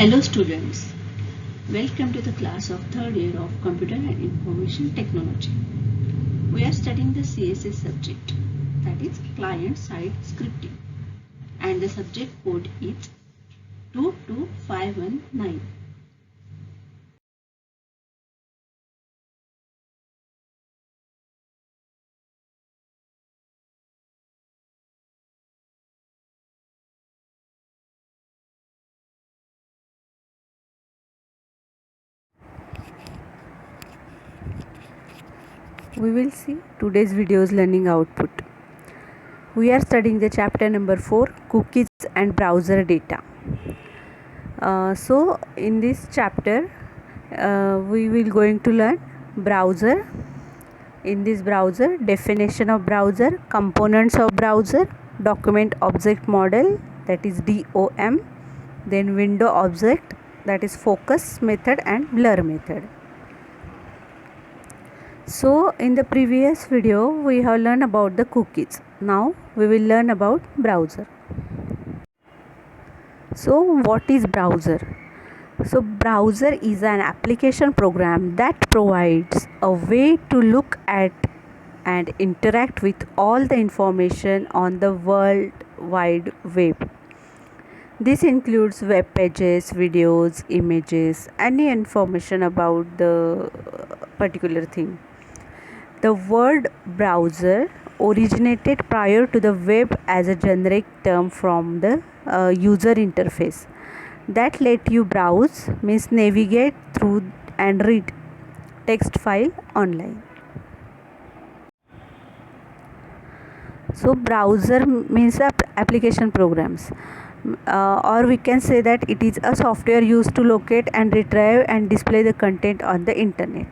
Hello students, welcome to the class of third year of Computer and Information Technology. We are studying the CSS subject, that is client side scripting, and the subject code is 22519. We will see today's video's learning output. We are studying the chapter number 4, cookies and browser data. So in this chapter we will going to learn browser. In this browser, definition of browser, components of browser, document object model, that is DOM, then window object, that is focus method and blur method. So in the previous video we have learned about the cookies. Now we will learn about browser. So what is browser? So browser is an application program that provides a way to look at and interact with all the information on the World Wide Web. This includes web pages, videos, images, any information about the particular thing. The word browser originated prior to the web as a generic term from the user interface that let you browse, means navigate through and read text file online. So browser means application programs, or we can say that it is a software used to locate and retrieve and display the content on the internet.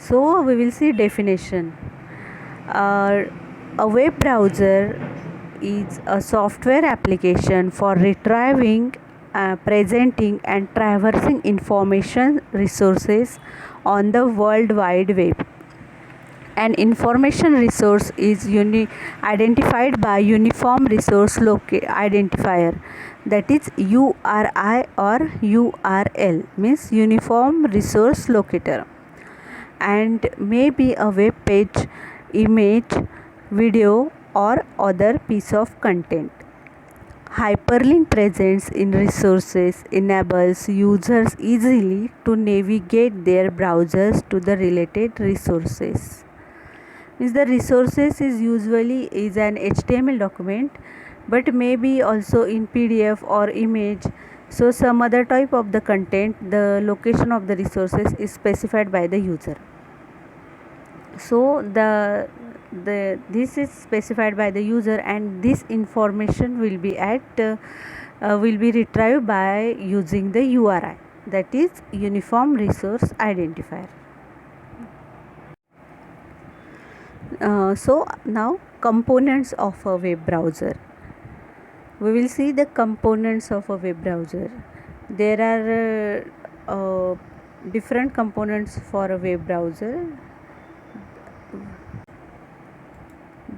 So we will see definition. A web browser is a software application for retrieving, presenting and traversing information resources on the World Wide Web. An information resource is identified by Uniform Resource Identifier, that is URI or URL, means Uniform Resource Locator, and may be a web page, image, video or other piece of content. Hyperlink presence in resources enables users easily to navigate their browsers to the related resources. Means the resources is usually an HTML document, but may be also in PDF or image. So some other type of the content, the location of the resources is specified by the user. So this is specified by the user, and this information will be retrieved by using the URI, that is Uniform Resource Identifier. So now components of a web browser. We will see the components of a web browser. There are different components for a web browser.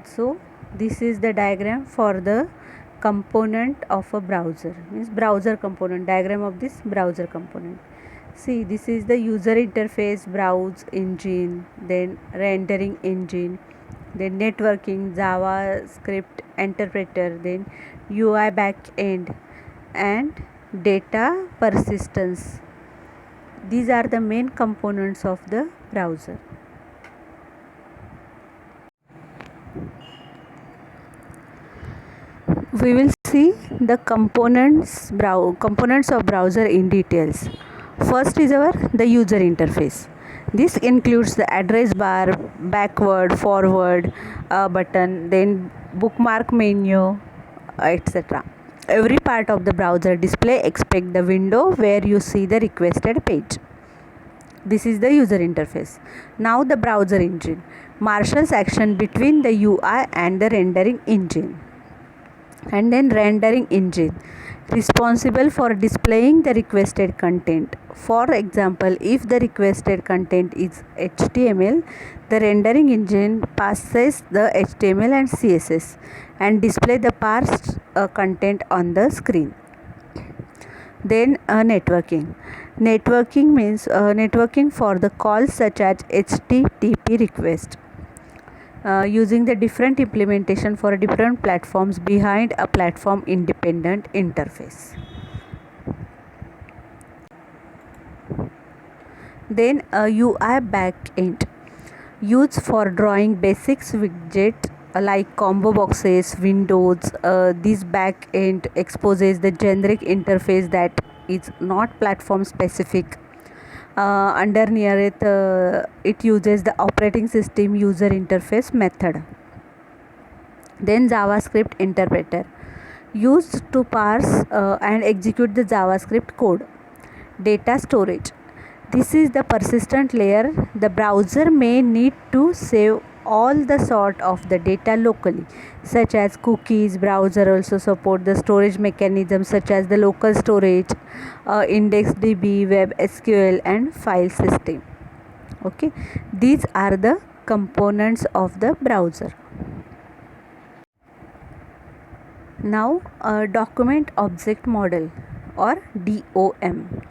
So this is the diagram for the component of a browser, means browser component, diagram of this browser component. See, this is the user interface, browse engine, then rendering engine, then networking, JavaScript interpreter, then UI backend and data persistence. These are the main components of the browser. We will see the components of browser in details. First is the user interface. This includes the address bar, backward, forward button, then bookmark menu, etc. Every part of the browser display except the window where you see the requested page. This is the user interface. Now the browser engine marshals action between the UI and the rendering engine. And then rendering engine responsible for displaying the requested content. For example, if the requested content is HTML, the rendering engine passes the HTML and CSS and display the parsed content on the screen. Then networking. Networking means networking for the calls such as HTTP request. Using the different implementation for different platforms behind a platform independent interface. Then a UI backend used for drawing basics widget like combo boxes, windows. This backend exposes the generic interface that is not platform specific. Underneath it uses the operating system user interface method. Then JavaScript interpreter used to parse and execute the JavaScript code. Data storage. This is the persistent layer. The browser may need to save all the sort of the data locally, such as cookies. Browser also support the storage mechanisms such as the local storage, IndexedDB, Web SQL, and file system. Okay, these are the components of the browser. Now, a document object model or DOM.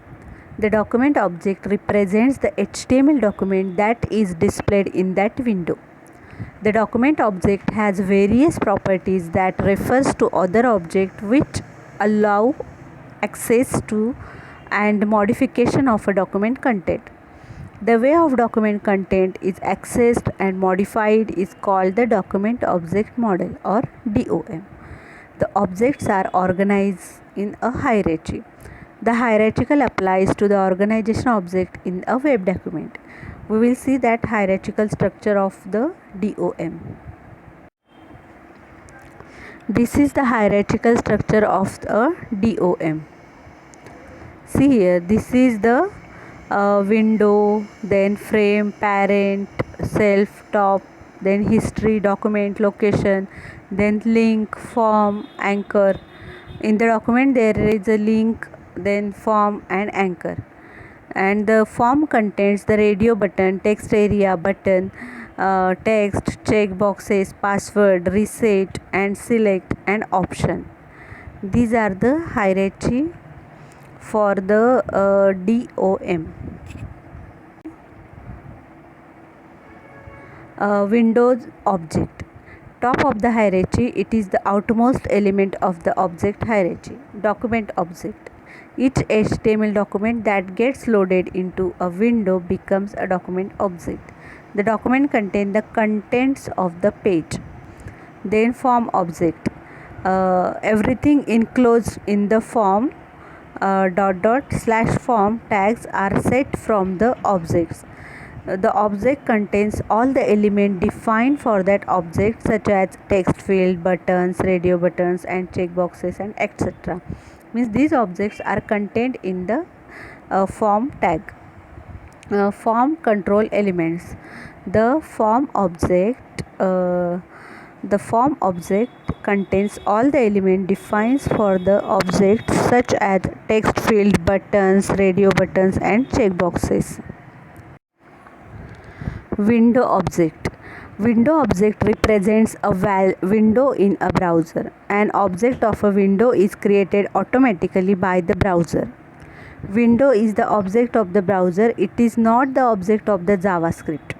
The document object represents the HTML document that is displayed in that window. The document object has various properties that refers to other objects which allow access to and modification of a document content. The way of document content is accessed and modified is called the document object model or DOM. The objects are organized in a hierarchy. The hierarchical applies to the organization object in a web document. We will see that hierarchical structure of the DOM. This is the hierarchical structure of the DOM. See here, this is the window, then frame, parent, self, top, then history, document, location, then link, form, anchor. In the document there is a link, then form and anchor, and the form contains the radio button, text area button, text, check boxes, password, reset and select and option. These are the hierarchy for the DOM. Windows object. Top of the hierarchy, it is the outermost element of the object hierarchy. Document object. Each HTML document that gets loaded into a window becomes a document object. The document contains the contents of the page. Then form object. Everything enclosed in the form /form tags are set from the objects. The object contains all the elements defined for that object such as text field, buttons, radio buttons and checkboxes and etc. Means these objects are contained in the form tag. Form control elements. The form object contains all the elements defined for the object such as text field, buttons, radio buttons and checkboxes. Window object. Window object represents a window in a browser. An object of a window is created automatically by the browser. Window is the object of the browser. It is not the object of the JavaScript.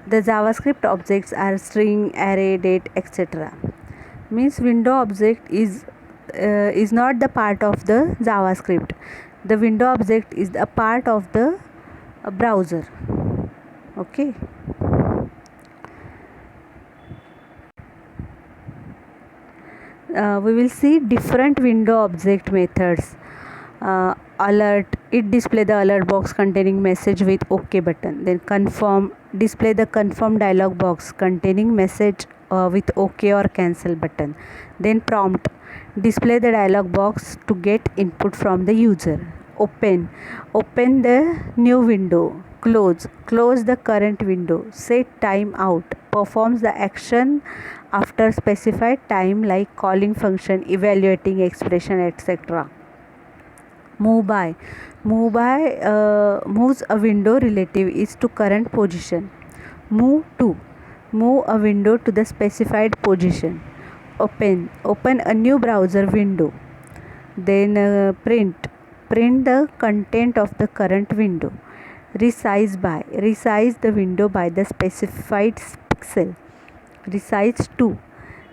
The JavaScript objects are string, array, date, etc. Means window object is not the part of the JavaScript. The window object is a part of the browser. Okay. We will see different window object methods. Alert, it display the alert box containing message with OK button. Then confirm, display the confirm dialog box containing message with OK or cancel button. Then prompt, display the dialog box to get input from the user. Open the new window. Close the current window. Set time out, performs the action after specified time like calling function, evaluating expression, etc. Move by moves a window relative is to current position. Move a window to the specified position. Open a new browser window. Then print print the content of the current window. Resize the window by the specified pixel. Resize to,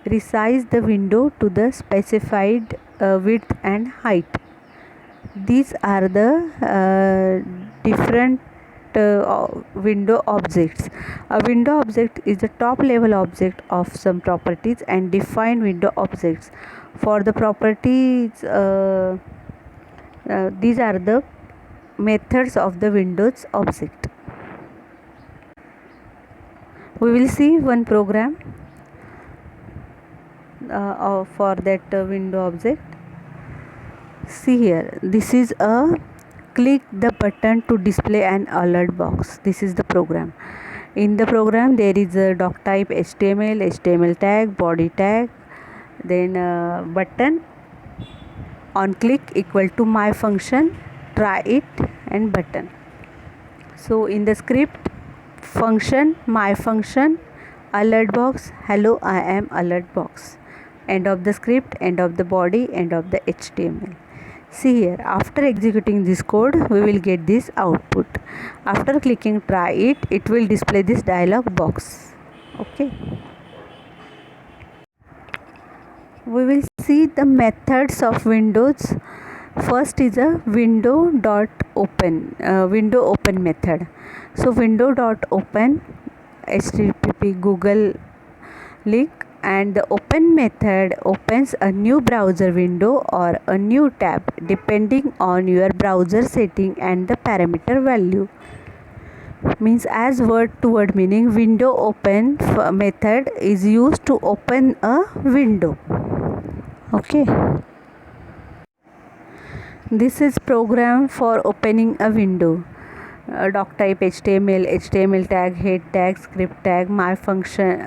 resize the window to the specified width and height. These are the different window objects. A window object is the top level object of some properties and define window objects. For the properties, these are the methods of the windows object. We will see one program for that window object. See here, this is a click the button to display an alert box. This is the program. In the program there is a doc type HTML tag, body tag, then button, on click equal to my function, try it, and button. So in the script, function, my function, alert box, hello I am alert box. End of the script, end of the body, end of the HTML. See here, after executing this code, we will get this output. After clicking try it, it will display this dialog box. Okay. We will see the methods of windows. First is a window.open method. So window.open http Google link, and the open method opens a new browser window or a new tab depending on your browser setting and the parameter value. Means as word to word meaning, window open method is used to open a window. Okay. This is program for opening a window. Doc type HTML tag, head tag, script tag, my function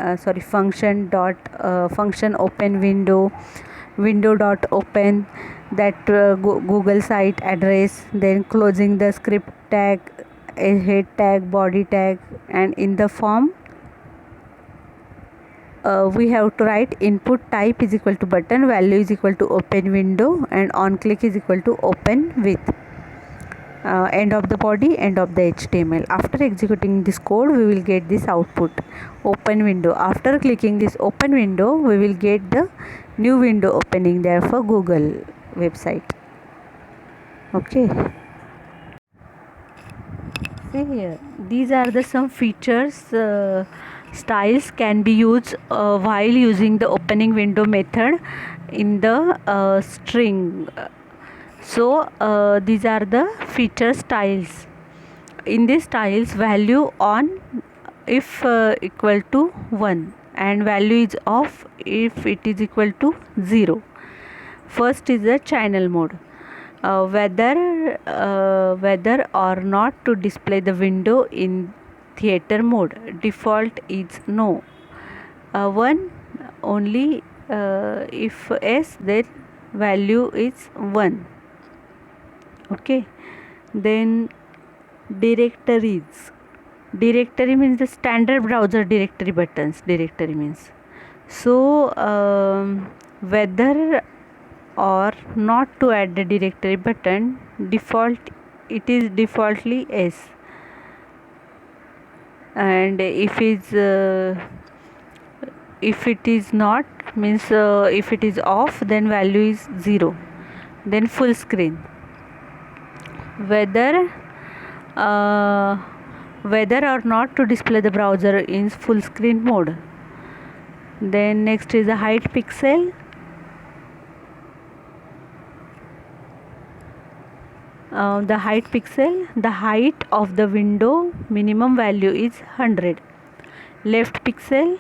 function open window dot open, that Google site address, then closing the script tag, a head tag, body tag, and in the form we have to write input type is equal to button, value is equal to open window, and on click is equal to open with. End of the body, end of the HTML. After executing this code, we will get this output, open window. After clicking this open window, we will get the new window opening there for Google website. Okay. See here, these are the some features, styles can be used while using the opening window method in the string. So these are the feature styles. In these styles, value on if equal to 1 and value is off if it is equal to 0. First is the channel mode. Whether or not to display the window in theater mode. Default is no. 1 only, if yes, then value is 1. Okay. Then directories. Directory means the standard browser directory buttons. Directory means. So whether or not to add the directory button, default, it is defaultly yes, and if it is not, means if it is off, then value is 0. Then full screen. Whether or not to display the browser in full screen mode. Then next is the height pixel. The height pixel, the height of the window minimum value is 100. Left pixel,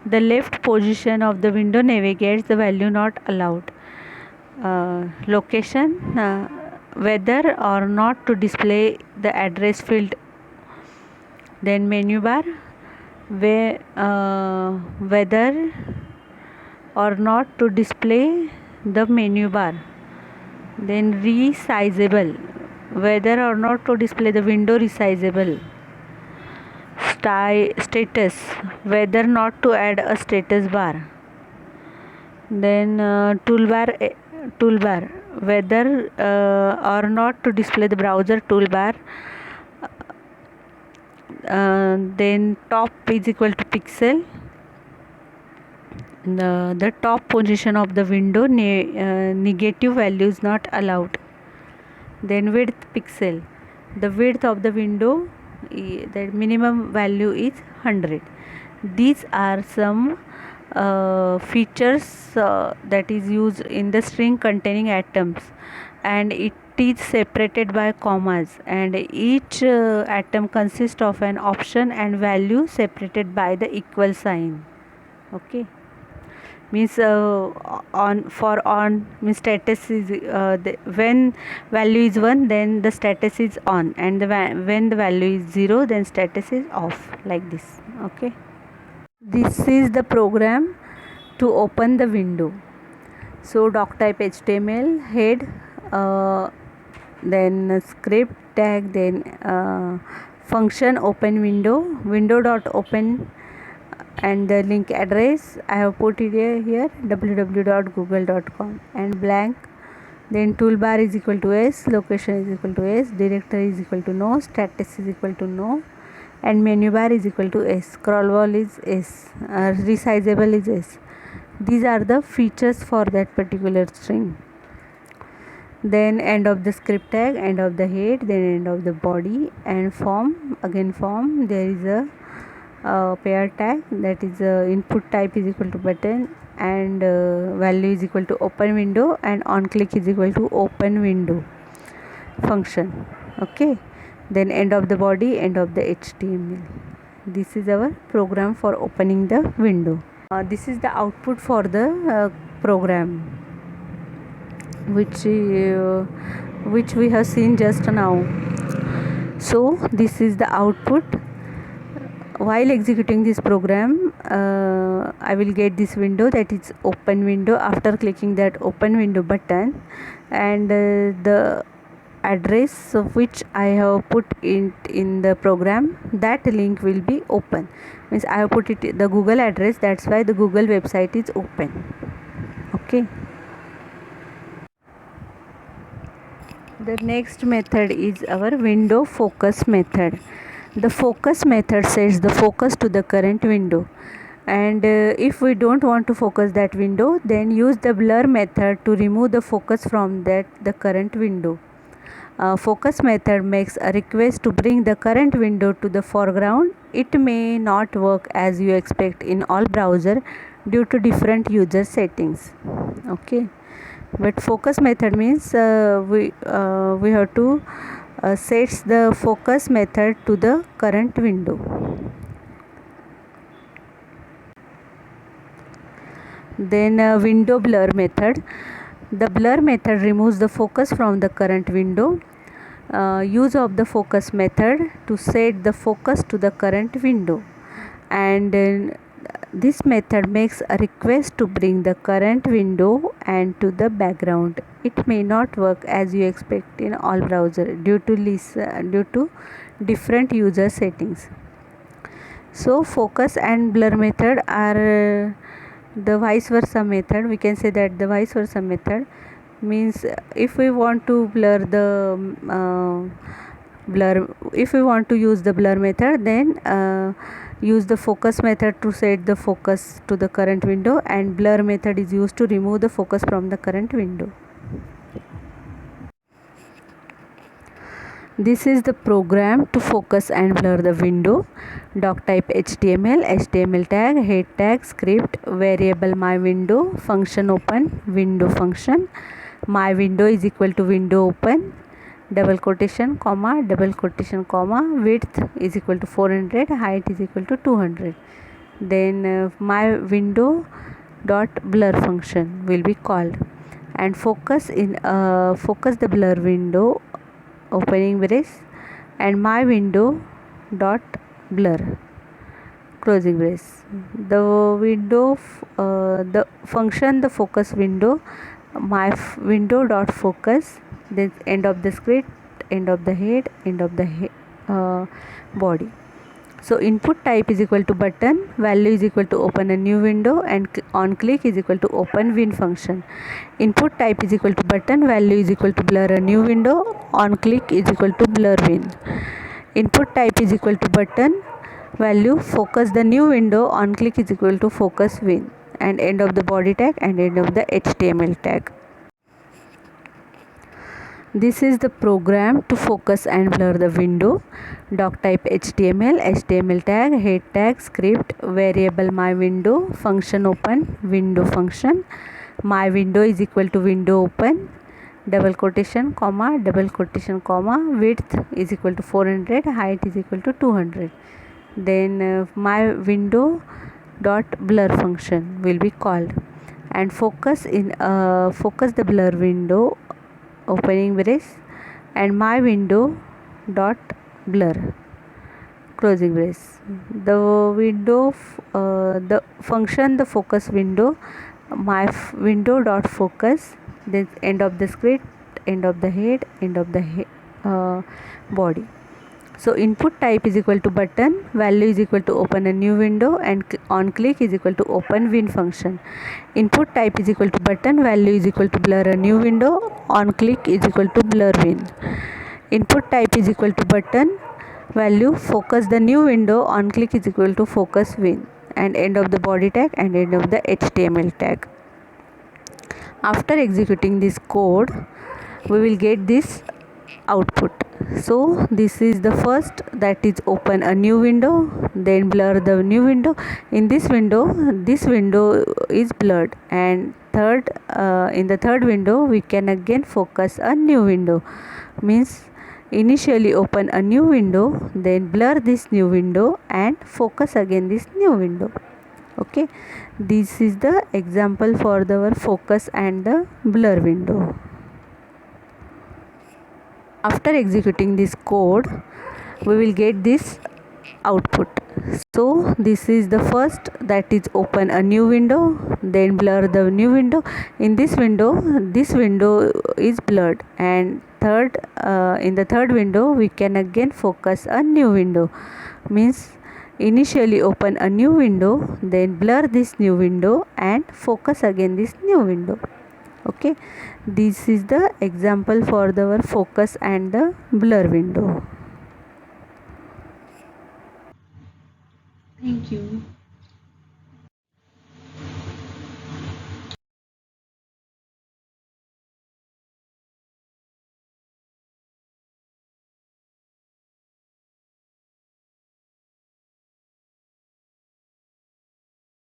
the left position of the window navigates, the value not allowed. Location, whether or not to display the address field. Then menu bar, whether or not to display the menu bar. Then resizable, whether or not to display the window resizable. Status, whether not to add a status bar. Then toolbar, whether or not to display the browser toolbar. Then top is equal to pixel. The top position of the window, negative value is not allowed. Then width pixel, the width of the window, the minimum value is 100. These are some features that is used in the string containing atoms, and it is separated by commas, and each atom consists of an option and value separated by the equal sign. Okay, means on means status is when value is 1, then the status is on, and when the value is 0, then status is off, like this. Okay, this is the program to open the window. So doc type HTML, head, then script tag, then function open window dot open, and the link address I have put it here www.google.com, and blank. Then toolbar is equal to S, location is equal to S, directory is equal to no, status is equal to no, and menu bar is equal to S, scroll wall is S, resizable is S. These are the features for that particular string. Then end of the script tag, end of the head, then end of the body, and form, again form, there is a pair tag, that is input type is equal to button, and value is equal to open window, and on click is equal to open window function. Okay, then end of the body, end of the HTML. This is our program for opening the window. This is the output for the program which we have seen just now. So this is the output. While executing this program, I will get this window, that is open window. After clicking that open window button, and the address of which I have put in the program, that link will be open. Means I have put it the Google address, that's why the Google website is open. Okay. The next method is our window focus method. The focus method sets the focus to the current window, and if we don't want to focus that window, then use the blur method to remove the focus from the current window. Focus method makes a request to bring the current window to the foreground. It may not work as you expect in all browser due to different user settings. Okay, but focus method means we have to sets the focus method to the current window. Then window blur method. The blur method removes the focus from the current window. Use of the focus method to set the focus to the current window, and this method makes a request to bring the current window and to the background. It may not work as you expect in all browser due to different user settings. So focus and blur method are the vice versa method. We can say that the vice versa method means if we want to if we want to use the blur method, then use the focus method to set the focus to the current window, and blur method is used to remove the focus from the current window. This is the program to focus and blur the window. Doc type HTML, HTML tag, head tag, script, variable my window, function open, window function. My window is equal to window open, double quotation, comma, double quotation, comma, width is equal to 400, height is equal to 200. Then my window dot blur function will be called, and focus the blur window, opening brace, and my window dot blur, closing brace. The window the function the focus window, my window dot focus, then end of the script, end of the head, end of the body. So input type is equal to button, value is equal to open a new window, and on click is equal to open win function. Input type is equal to button, value is equal to blur a new window, on click is equal to blur win. Input type is equal to button, value focus the new window, on click is equal to focus win, and end of the body tag and end of the HTML tag. This is the program to focus and blur the window. Doc type HTML, HTML tag, head tag, script, variable my window, function open, window function. My window is equal to window open, double quotation, comma, width is equal to 400, height is equal to 200. Then my window dot blur function will be called, and focus the blur window, opening brace, and my window dot blur, closing brace. The window the function, the focus window, my window dot focus, then end of the script, end of the head, end of the body. So input type is equal to button, value is equal to open a new window, and on click is equal to open win function. Input type is equal to button, value is equal to blur a new window, on click is equal to blur win. Input type is equal to button, value focus the new window, on click is equal to focus win, and end of the body tag and end of the HTML tag. After executing this code, we will get this output. So this is the first, that is open a new window, then blur the new window. In this window is blurred, and in the third window we can again focus a new window. Means initially open a new window, then blur this new window and focus again this new window. Okay, this is the example for our focus and the blur window. After executing this code, we will get this output. So this is the first, that is open a new window, then blur the new window. In this window is blurred, and in the third window we can again focus a new window. Means initially open a new window, then blur this new window and focus again this new window. Okay, this is the example for our focus and the blur window. Thank you.